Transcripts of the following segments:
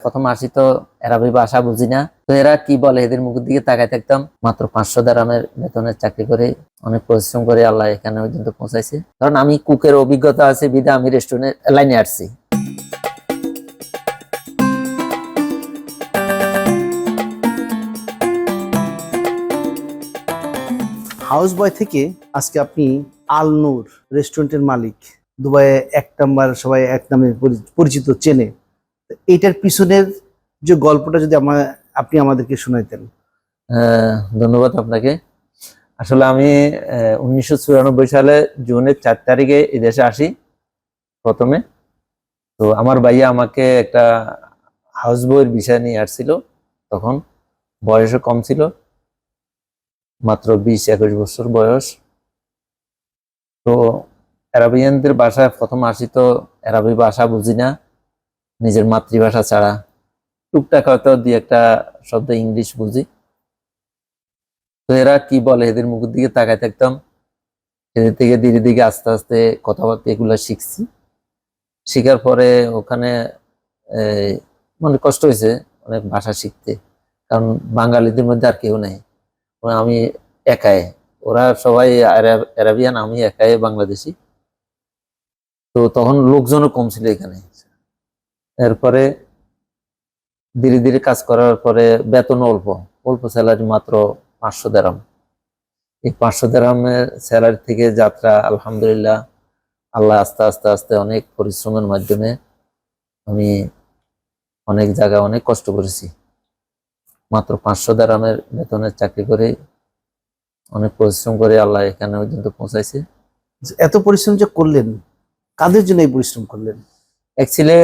প্রথম আসি তো এরাবি ভাষা বুঝি না, তো এরা কি বলে এদের মুখের দিকে তাকায় থাকতাম। মাত্র 500 দিরহামের বেতনের চাকরি করে অনেক পরিশ্রম করে আল্লাহ এখানে পর্যন্ত পৌঁছাইছে। কারণ আমি কুকের অভিজ্ঞতা আছে বিধা আমি রেস্টুরেন্টের লাইনে আসছি। হাউস বয় থেকে আজকে আপনি আল নূর রেস্টুরেন্টের মালিক, দুবাইয়ে এক নাম্বার, সবাই এক নামে পরিচিত চেনে। এটার পিছনের যে গল্পটা যদি আপনি আমাদেরকে শোনাইতেন। ধন্যবাদ আপনাকে। আসলে আমি 1994 সালে জুনের 4 তারিখে এই দেশে আসি প্রথমে। তো আমার ভাইয়া আমাকে একটা হাউস বয়ের বিষয় নিয়ে আসছিল। তখন বয়সও কম ছিল, মাত্র 20-21 বছর বয়স। তো আরবিয়ানদের ভাষায় প্রথম আসি তো আরবি ভাষা বুঝি না নিজের মাতৃভাষা ছাড়া। টুকটাক হয়তো দুই একটা শব্দ ইংলিশ বুঝি। তো এরা কি বলে এদের মুখের দিকে তাকায় থাকতাম। এদের থেকে ধীরে ধীরে আস্তে আস্তে কথাবার্তা এগুলো শিখছি। শিখার পরে ওখানে মানে কষ্ট হয়েছে অনেক ভাষা শিখতে, কারণ বাঙালিদের মধ্যে আর কেউ নেই। আমি একাই, ওরা সবাই আরাবিয়ান, আমি একাই বাংলাদেশি। তো তখন লোকজনও কম ছিল এখানে। এরপরে ধীরে ধীরে কাজ করার পরে বেতন অল্প অল্প, স্যালারি মাত্র 500 দিরহাম। এই 500 দিরহামের স্যালারি থেকে যাত্রা আলহামদুলিল্লাহ, আল্লাহ আস্তে আস্তে আস্তে অনেক পরিশ্রমের মাধ্যমে আমি অনেক জায়গায় অনেক কষ্ট করেছি। মাত্র 500 দিরহামের বেতনের চাকরি করে অনেক পরিশ্রম করে আল্লাহ এখানে পর্যন্ত পৌঁছাইছে। এত পরিশ্রম যে করলেন, কাদের জন্য এই পরিশ্রম করলেন? অ্যাকচুয়ালি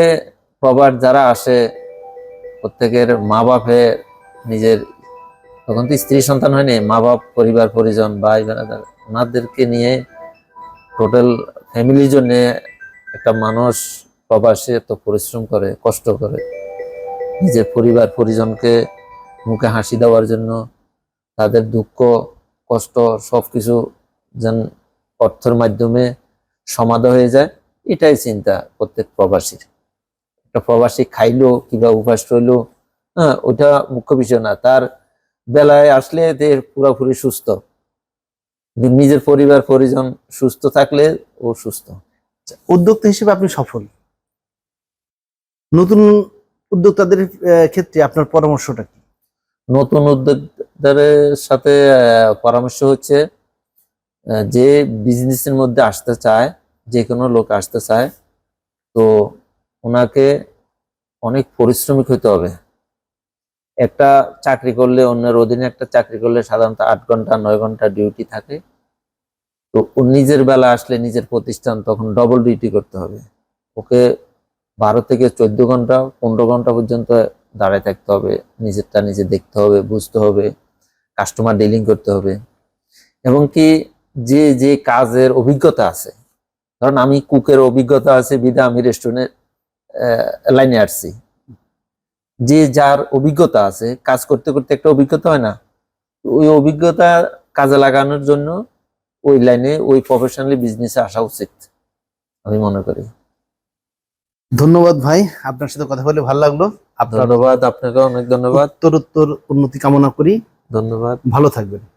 প্রবাস যারা আসে প্রত্যেকের মা বাপে নিজের, তখন তো স্ত্রী সন্তান হয়নি, মা বাপ, পরিবার পরিজন, ভাই বোনেরা, ওনাদেরকে নিয়ে টোটাল ফ্যামিলির জন্য একটা মানুষ প্রবাসে এত পরিশ্রম করে, কষ্ট করে নিজের পরিবার পরিজনকে মুখে হাসি দেওয়ার জন্য, তাদের দুঃখ কষ্ট সবকিছু যেন অর্থের মাধ্যমে সমাধা হয়ে যায়, এটাই চিন্তা প্রত্যেক প্রবাসীর। একটা প্রবাসী খাইলো কিংবা উপাস রইলো, ওটা মুখ্য বিষয় না। তার বেলায় আসলে পুরোপুরি সুস্থ, নিজের পরিবার পরিজন সুস্থ থাকলে ও সুস্থ। উদ্যোক্তা হিসেবে আপনি সফল। নতুন উদ্যোক্তাদের ক্ষেত্রে আপনার পরামর্শটা কি? নতুন উদ্যোক্তাদের সাথে পরামর্শ হচ্ছে, যে বিজনেসের মধ্যে আসতে চায়, যে কোনো লোক আসতে চায়, তো ওনাকে অনেক পরিশ্রমিক হতে হবে। একটা চাকরি করলে, অন্যের অধীনে একটা চাকরি করলে সাধারণত 8 ঘন্টা 9 ঘন্টা ডিউটি থাকে। তো নিজের বেলা আসলে নিজের প্রতিষ্ঠান, তখন ডবল ডিউটি করতে হবে। ওকে 12 থেকে 14 ঘন্টা 15 ঘন্টা পর্যন্ত দাঁড়ায় থাকতে হবে, নিজেরটা নিজে দেখতে হবে, বুঝতে হবে, কাস্টমার ডিলিং করতে হবে। এবং কি যে যে কাজের অভিজ্ঞতা আছে, কারণ আমি কুকের অভিজ্ঞতা আছে বিধা আমি রেস্টুরেন্টের লাইনে আসছি। যে যার অভিজ্ঞতা আছে, কাজ করতে করতে একটা অভিজ্ঞতা হয় না, ওই অভিজ্ঞতা কাজে লাগানোর জন্য ওই লাইনে, ওই প্রফেশনালি বিজনেসে আসা উচিত আমি মনে করি। ধন্যবাদ ভাই, আপনার সাথে কথা বলে ভালো লাগলো। ধন্যবাদ, আপনাকে অনেক ধন্যবাদ। উত্তরোত্তর উন্নতি কামনা করি। ধন্যবাদ, ভালো থাকবেন।